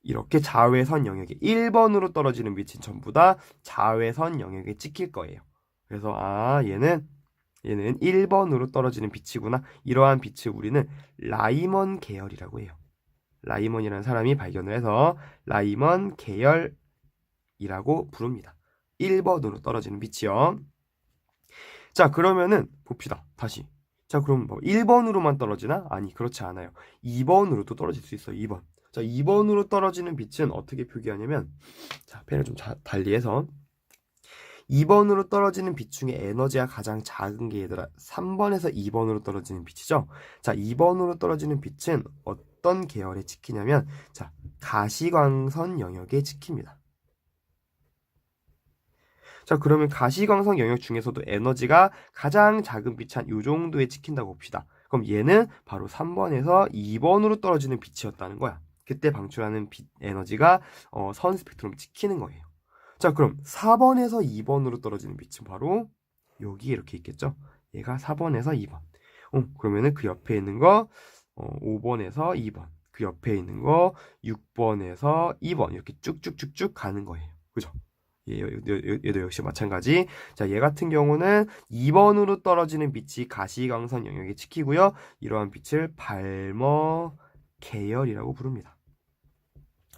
이렇게 자외선 영역에 1번으로 떨어지는 빛은 전부 다 자외선 영역에 찍힐 거예요. 그래서 얘는 1번으로 떨어지는 빛이구나. 이러한 빛을 우리는 라이먼 계열이라고 해요. 라이먼이라는 사람이 발견을 해서 라이먼 계열이라고 부릅니다. 1번으로 떨어지는 빛이요. 자, 그러면은 봅시다. 다시. 자, 그럼 뭐 1번으로만 떨어지나? 아니, 그렇지 않아요. 2번으로도 떨어질 수 있어요. 2번. 자, 2번으로 떨어지는 빛은 어떻게 표기하냐면, 자, 펜을 좀 달리해서 2번으로 떨어지는 빛 중에 에너지가 가장 작은 게 얘들아 3번에서 2번으로 떨어지는 빛이죠. 자, 2번으로 떨어지는 빛은 어떤 계열에 찍히냐면, 자, 가시광선 영역에 찍힙니다. 자, 그러면 가시광선 영역 중에서도 에너지가 가장 작은 빛이 한 이 정도에 찍힌다고 봅시다. 그럼 얘는 바로 3번에서 2번으로 떨어지는 빛이었다는 거야. 그때 방출하는 빛 에너지가 선 스펙트럼 찍히는 거예요. 자, 그럼 4번에서 2번으로 떨어지는 빛은 바로 여기 이렇게 있겠죠? 얘가 4번에서 2번. 그러면은 그 옆에 있는 거 5번에서 2번. 그 옆에 있는 거 6번에서 2번. 이렇게 쭉쭉쭉쭉 가는 거예요. 그죠? 얘도 역시 마찬가지. 자, 얘 같은 경우는 2번으로 떨어지는 빛이 가시광선 영역에 찍히고요. 이러한 빛을 발머 계열이라고 부릅니다.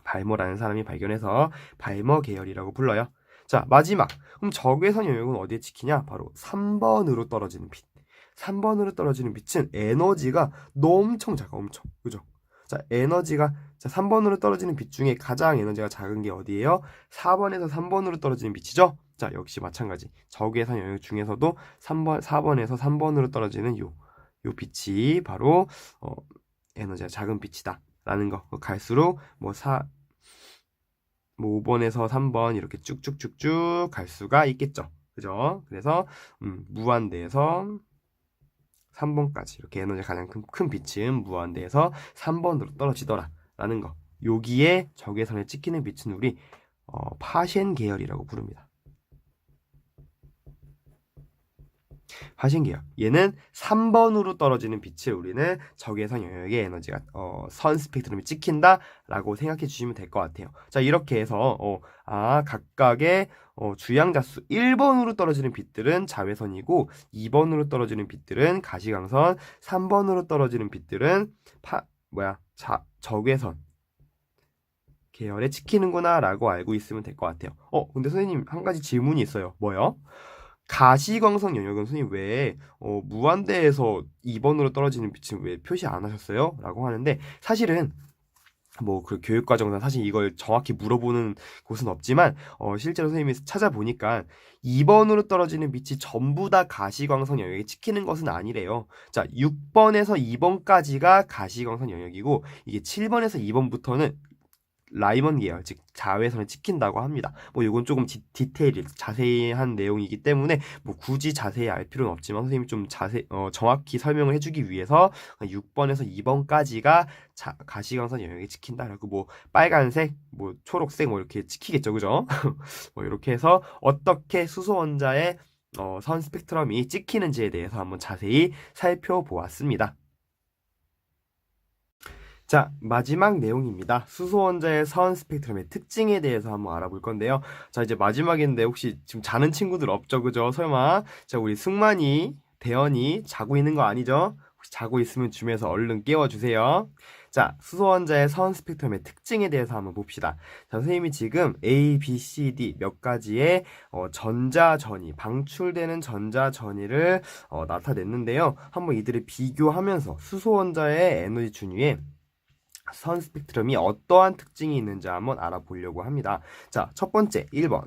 발머라는 사람이 발견해서 발머 계열이라고 불러요. 자, 마지막. 그럼 적외선 영역은 어디에 찍히냐? 바로 3번으로 떨어지는 빛. 3번으로 떨어지는 빛은 에너지가 엄청 작아, 엄청. 그죠? 자, 자, 3번으로 떨어지는 빛 중에 가장 에너지가 작은 게 어디예요? 4번에서 3번으로 떨어지는 빛이죠? 자, 역시 마찬가지. 적외선 영역 중에서도 4번에서 3번으로 떨어지는 요 빛이 바로 에너지가 작은 빛이다. 라는 거. 갈수록 5번에서 3번 이렇게 쭉쭉쭉쭉 갈 수가 있겠죠. 그죠? 그래서 무한대에서 3번까지 이렇게 에너지가 가장 큰 빛은 무한대에서 3번으로 떨어지더라. 라는 거. 여기에 적외선에 찍히는 빛은 우리 파셴 계열이라고 부릅니다. 파셴 계열. 얘는 3번으로 떨어지는 빛을 우리는 적외선 영역의 에너지가 선 스펙트럼이 찍힌다라고 생각해 주시면 될 것 같아요. 자, 이렇게 해서 각각의 주양자수 1번으로 떨어지는 빛들은 자외선이고 2번으로 떨어지는 빛들은 가시광선, 3번으로 떨어지는 빛들은 적외선 계열에 찍히는구나 라고 알고 있으면 될 것 같아요. 근데 선생님 한 가지 질문이 있어요. 뭐요? 가시광선 영역은 선생님 왜 무한대에서 2번으로 떨어지는 빛은 왜 표시 안 하셨어요? 라고 하는데 사실은 뭐 그 교육과정상 사실 이걸 정확히 물어보는 곳은 없지만 실제로 선생님이 찾아보니까 2번으로 떨어지는 빛이 전부 다 가시광선 영역에 찍히는 것은 아니래요. 자, 6번에서 2번까지가 가시광선 영역이고 이게 7번에서 2번부터는 라이먼 계열, 즉 자외선을 찍힌다고 합니다. 뭐 이건 조금 디테일이 자세한 내용이기 때문에 뭐 굳이 자세히 알 필요는 없지만 선생님이 좀 정확히 설명을 해주기 위해서 6번에서 2번까지가 가시광선 영역에 찍힌다라고 뭐 빨간색, 뭐 초록색 뭐 이렇게 찍히겠죠, 그죠? 뭐 이렇게 해서 어떻게 수소 원자의 선 스펙트럼이 찍히는지에 대해서 한번 자세히 살펴보았습니다. 자, 마지막 내용입니다. 수소 원자의 선 스펙트럼의 특징에 대해서 한번 알아볼 건데요. 자, 이제 마지막인데 혹시 지금 자는 친구들 없죠, 그죠? 설마. 자, 우리 승만이, 대현이 자고 있는 거 아니죠? 혹시 자고 있으면 줌에서 얼른 깨워주세요. 자, 수소 원자의 선 스펙트럼의 특징에 대해서 한번 봅시다. 자, 선생님이 지금 A, B, C, D 몇 가지의 전자전이, 방출되는 전자전이를 나타냈는데요. 한번 이들을 비교하면서 수소 원자의 에너지 준위에 선 스펙트럼이 어떠한 특징이 있는지 한번 알아보려고 합니다. 자, 첫 번째 1번.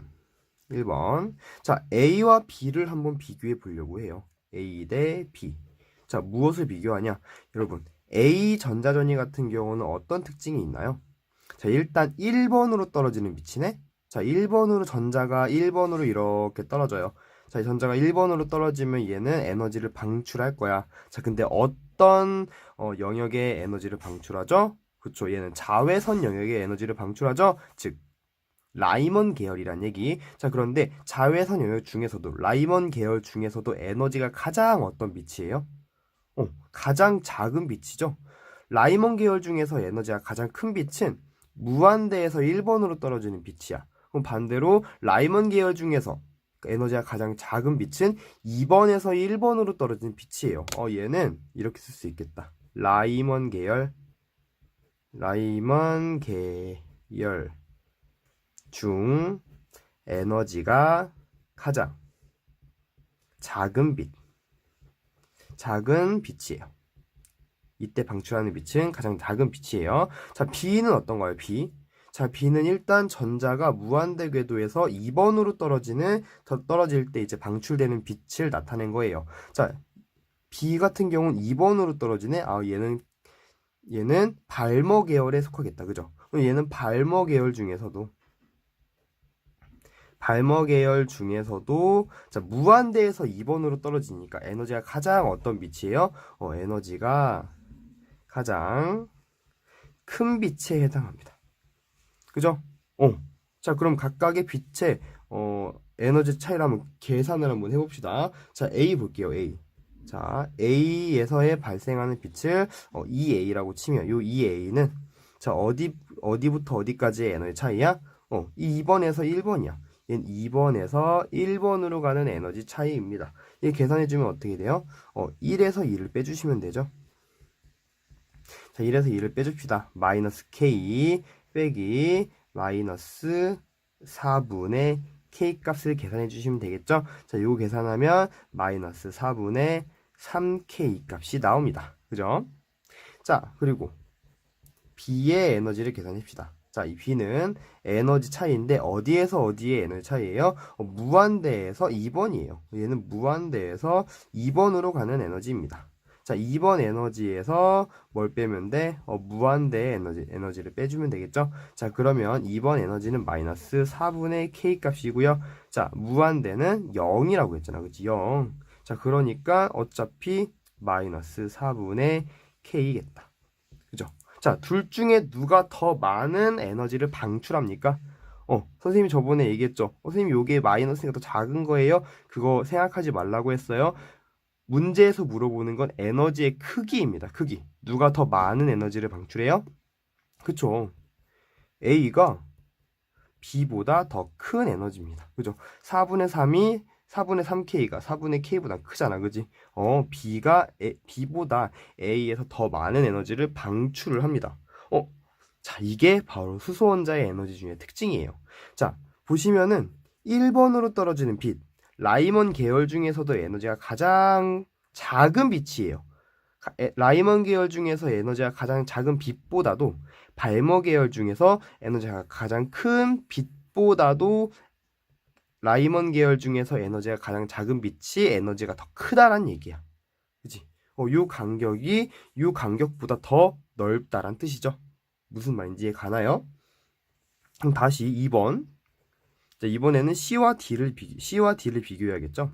자, A와 B를 한번 비교해 보려고 해요. A 대 B. 자, 무엇을 비교하냐? 여러분, A 전자전이 같은 경우는 어떤 특징이 있나요? 자, 일단 1번으로 떨어지는 빛이네. 자, 1번으로 전자가 1번으로 이렇게 떨어져요. 자, 이 전자가 1번으로 떨어지면 얘는 에너지를 방출할 거야. 자, 근데 어떤 영역의 에너지를 방출하죠? 그쵸, 얘는 자외선 영역의 에너지를 방출하죠. 즉 라이먼 계열이란 얘기. 자, 그런데 자외선 영역 중에서도 라이먼 계열 중에서도 에너지가 가장 어떤 빛이에요? 가장 작은 빛이죠. 라이먼 계열 중에서 에너지가 가장 큰 빛은 무한대에서 1번으로 떨어지는 빛이야. 그럼 반대로 라이먼 계열 중에서 에너지가 가장 작은 빛은 2번에서 1번으로 떨어지는 빛이에요. 얘는 이렇게 쓸 수 있겠다. 라이먼 계열 중 에너지가 가장 작은 빛이에요. 이때 방출하는 빛은 가장 작은 빛이에요. 자, B는 어떤가요? B. 자, B는 일단 전자가 무한대 궤도에서 2번으로 떨어질 때 이제 방출되는 빛을 나타낸 거예요. 자, B 같은 경우는 2번으로 떨어지네. 얘는 발머 계열에 속하겠다. 그죠? 얘는 발머 계열 중에서도 자, 무한대에서 2번으로 떨어지니까 에너지가 가장 어떤 빛이에요? 에너지가 가장 큰 빛에 해당합니다. 그죠? 자, 그럼 각각의 빛의 에너지 차이를 한번 계산을 한번 해봅시다. 자, A 볼게요. A. 자, A에서의 발생하는 빛을 EA라고 치면 요 EA는 자, 어디부터 어디까지의 에너지 차이야? 이 2번에서 1번이야. 얘는 2번에서 1번으로 가는 에너지 차이입니다. 이 계산해주면 어떻게 돼요? 1에서 2를 빼주시면 되죠. 자, 1에서 2를 빼줍시다. 마이너스 K 빼기 마이너스 4분의 K 값을 계산해 주시면 되겠죠? 자, 요거 계산하면 마이너스 4분의 3K 값이 나옵니다. 그죠? 자, 그리고 B의 에너지를 계산합시다. 자, 이 B는 에너지 차이인데 어디에서 어디의 에너지 차이예요? 무한대에서 2번이에요. 얘는 무한대에서 2번으로 가는 에너지입니다. 자, 2번 에너지에서 뭘 빼면 돼? 무한대의 에너지를 빼주면 되겠죠? 자, 그러면 2번 에너지는 마이너스 4분의 K 값이고요. 자, 무한대는 0이라고 했잖아. 그치? 0. 자, 그러니까 어차피 마이너스 4분의 K겠다. 그죠? 자, 둘 중에 누가 더 많은 에너지를 방출합니까? 선생님이 저번에 얘기했죠. 선생님, 요게 마이너스니까 더 작은 거예요? 그거 생각하지 말라고 했어요. 문제에서 물어보는 건 에너지의 크기입니다. 크기. 누가 더 많은 에너지를 방출해요? 그쵸? A가 B보다 더 큰 에너지입니다. 그죠? 4분의 3K가 4분의 K보다 크잖아. 그지? B보다 A에서 더 많은 에너지를 방출을 합니다. 자, 이게 바로 수소원자의 에너지 중의 특징이에요. 자, 보시면은 1번으로 떨어지는 빛, 라이먼 계열 중에서도 에너지가 가장 작은 빛이에요. 라이먼 계열 중에서 에너지가 가장 작은 빛보다도 발머 계열 중에서 에너지가 가장 큰 빛보다도 라이먼 계열 중에서 에너지가 가장 작은 빛이 에너지가 더 크다란 얘기야. 그치? 요 간격보다 더 넓다란 뜻이죠. 무슨 말인지 이해 가나요? 그럼 다시 2번. 자, 이번에는 C와 D를 비교해야겠죠?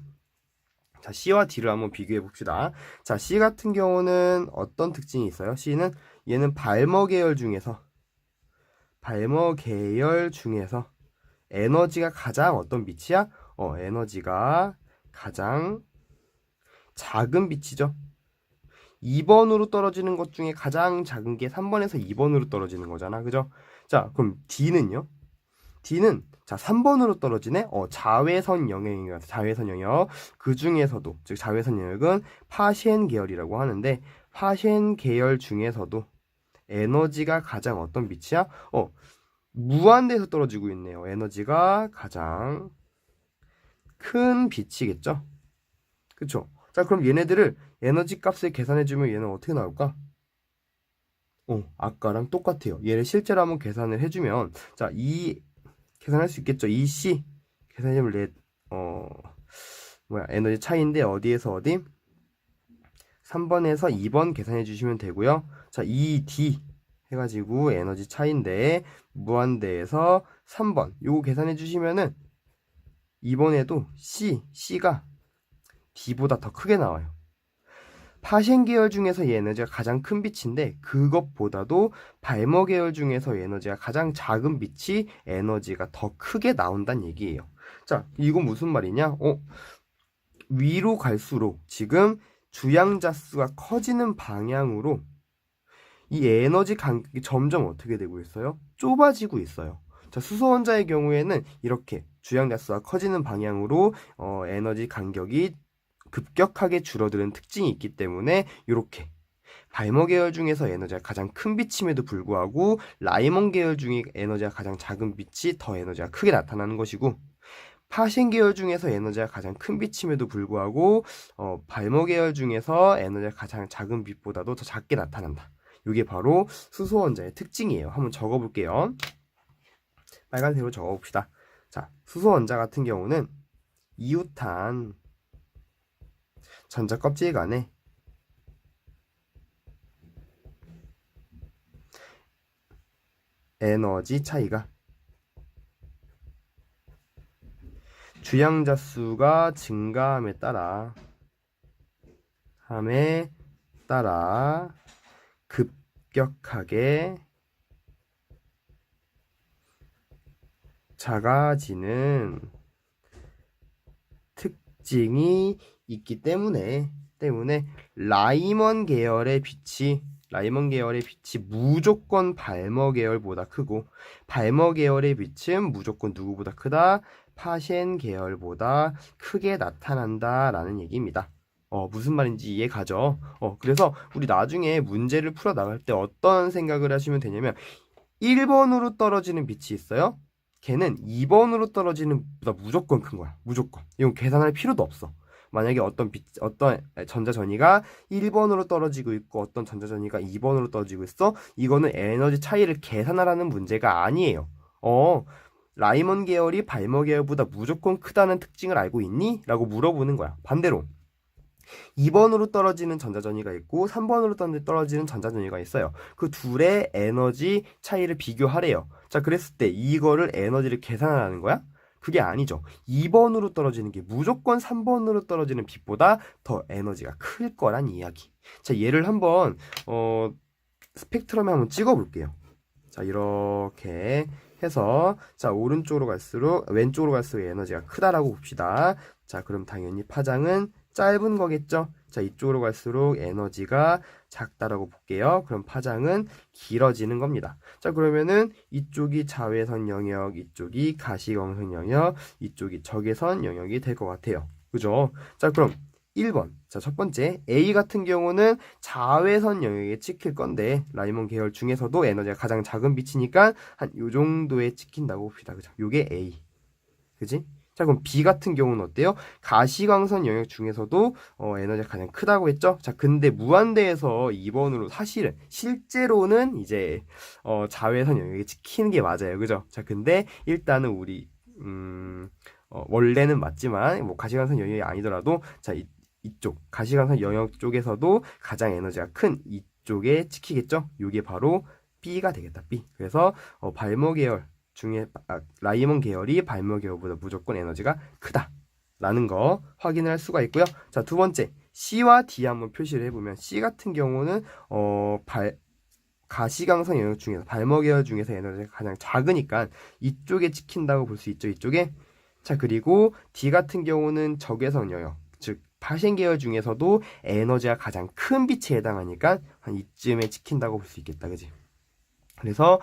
자, C와 D를 한번 비교해 봅시다. 자, C 같은 경우는 어떤 특징이 있어요? C는 얘는 발머 계열 중에서 에너지가 가장 어떤 빛이야? 에너지가 가장 작은 빛이죠. 2번으로 떨어지는 것 중에 가장 작은 게 3번에서 2번으로 떨어지는 거잖아. 그죠? 자, 그럼 D는요? D는 자 3번으로 떨어지네. 자외선 영역이에요. 자외선 영역. 그 중에서도 즉 자외선 영역은 파셴 계열이라고 하는데 파셴 계열 중에서도 에너지가 가장 어떤 빛이야? 무한대에서 떨어지고 있네요. 에너지가 가장 큰 빛이겠죠? 그쵸? 자, 그럼 얘네들을 에너지 값을 계산해주면 얘는 어떻게 나올까? 아까랑 똑같아요. 얘를 실제로 한번 계산을 해주면, 자, 계산할 수 있겠죠? 이 C 계산해주면 에너지 차이인데 어디에서 어디? 3번에서 2번 계산해 주시면 되고요. 자, 이 D 해가지고 에너지 차이인데 무한대에서 3번 요거 계산해 주시면은 이번에도 C가 D보다 더 크게 나와요. 파셴 계열 중에서 이 에너지가 가장 큰 빛인데 그것보다도 발머 계열 중에서 에너지가 가장 작은 빛이 에너지가 더 크게 나온다는 얘기예요. 자, 이건 무슨 말이냐? 위로 갈수록 지금 주양자 수가 커지는 방향으로 이 에너지 간격이 점점 어떻게 되고 있어요? 좁아지고 있어요. 자, 수소원자의 경우에는 이렇게 주양자 수가 커지는 방향으로 에너지 간격이 급격하게 줄어드는 특징이 있기 때문에 이렇게 발머 계열 중에서 에너지가 가장 큰 빛임에도 불구하고 라이먼 계열 중에 에너지가 가장 작은 빛이 더 에너지가 크게 나타나는 것이고 파셴 계열 중에서 에너지가 가장 큰 빛임에도 불구하고 발머 계열 중에서 에너지가 가장 작은 빛보다도 더 작게 나타난다. 이게 바로 수소원자의 특징이에요. 한번 적어볼게요. 빨간색으로 적어봅시다. 자, 수소원자 같은 경우는 이웃한 전자 껍질 간에 에너지 차이가 주양자 수가 증가함에 따라 급격하게 작아지는 특징이 있기 때문에 라이먼 계열의 빛이 무조건 발머 계열보다 크고 발머 계열의 빛은 무조건 누구보다 크다? 파셴 계열보다 크게 나타난다라는 얘기입니다. 무슨 말인지 이해 가죠? 그래서 우리 나중에 문제를 풀어 나갈 때 어떤 생각을 하시면 되냐면 1번으로 떨어지는 빛이 있어요. 걔는 2번으로 떨어지는 빛보다 무조건 큰 거야. 무조건. 이건 계산할 필요도 없어. 만약에 어떤 전자전이가 1번으로 떨어지고 있고 어떤 전자전이가 2번으로 떨어지고 있어. 이거는 에너지 차이를 계산하라는 문제가 아니에요. 라이먼 계열이 발머 계열보다 무조건 크다는 특징을 알고 있니? 라고 물어보는 거야. 반대로 2번으로 떨어지는 전자전이가 있고 3번으로 떨어지는 전자전이가 있어요. 그 둘의 에너지 차이를 비교하래요. 자, 그랬을 때 이거를 에너지를 계산하라는 거야? 그게 아니죠. 2번으로 떨어지는 게 무조건 3번으로 떨어지는 빛보다 더 에너지가 클 거란 이야기. 자, 얘를 한번 스펙트럼에 한번 찍어 볼게요. 자, 이렇게 해서 자, 왼쪽으로 갈수록 에너지가 크다라고 봅시다. 자, 그럼 당연히 파장은 짧은 거겠죠? 자, 이쪽으로 갈수록 에너지가 작다라고 볼게요. 그럼 파장은 길어지는 겁니다. 자, 그러면은 이쪽이 자외선 영역, 이쪽이 가시광선 영역, 이쪽이 적외선 영역이 될 것 같아요. 그죠? 자, 그럼 1번. 자, 첫 번째. A 같은 경우는 자외선 영역에 찍힐 건데, 라이몬 계열 중에서도 에너지가 가장 작은 빛이니까 한 요 정도에 찍힌다고 봅시다. 그죠? 요게 A. 그지? 자, 그럼 B 같은 경우는 어때요? 가시광선 영역 중에서도 에너지가 가장 크다고 했죠? 자, 근데 무한대에서 2번으로 사실은, 실제로는 이제 자외선 영역에 찍히는 게 맞아요. 그죠? 자, 근데 일단은 우리 원래는 맞지만 뭐 가시광선 영역이 아니더라도 자, 이쪽 가시광선 영역 쪽에서도 가장 에너지가 큰 이쪽에 찍히겠죠? 이게 바로 B가 되겠다. B. 그래서 발모 계열 중에 라이몬 계열이 발모 계열보다 무조건 에너지가 크다 라는 거 확인을 할 수가 있고요. 자, 두 번째 C와 D 한번 표시를 해보면 C 같은 경우는 가시광선 영역 중에서 발모 계열 중에서 에너지가 가장 작으니까 이쪽에 찍힌다고 볼 수 있죠. 이쪽에. 자, 그리고 D 같은 경우는 적외선 영역, 즉 파생 계열 중에서도 에너지가 가장 큰 빛에 해당하니까 한 이쯤에 찍힌다고 볼 수 있겠다. 그지? 그래서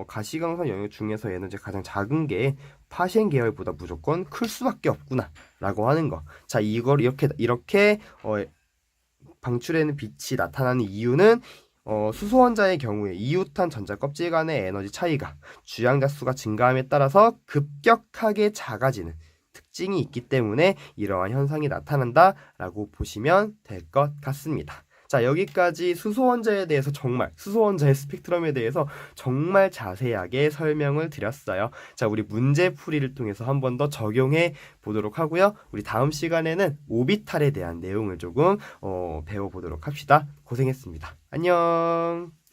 가시광선 영역 중에서 에너지가 가장 작은 게 파생 계열보다 무조건 클 수밖에 없구나 라고 하는 거. 자, 이걸 이렇게 방출되는 빛이 나타나는 이유는 수소원자의 경우에 이웃한 전자 껍질 간의 에너지 차이가 주양자 수가 증가함에 따라서 급격하게 작아지는 특징이 있기 때문에 이러한 현상이 나타난다라고 보시면 될 것 같습니다. 자, 여기까지 수소원자에 대해서 수소원자의 스펙트럼에 대해서 정말 자세하게 설명을 드렸어요. 자, 우리 문제풀이를 통해서 한 번 더 적용해 보도록 하고요. 우리 다음 시간에는 오비탈에 대한 내용을 조금 배워보도록 합시다. 고생했습니다. 안녕.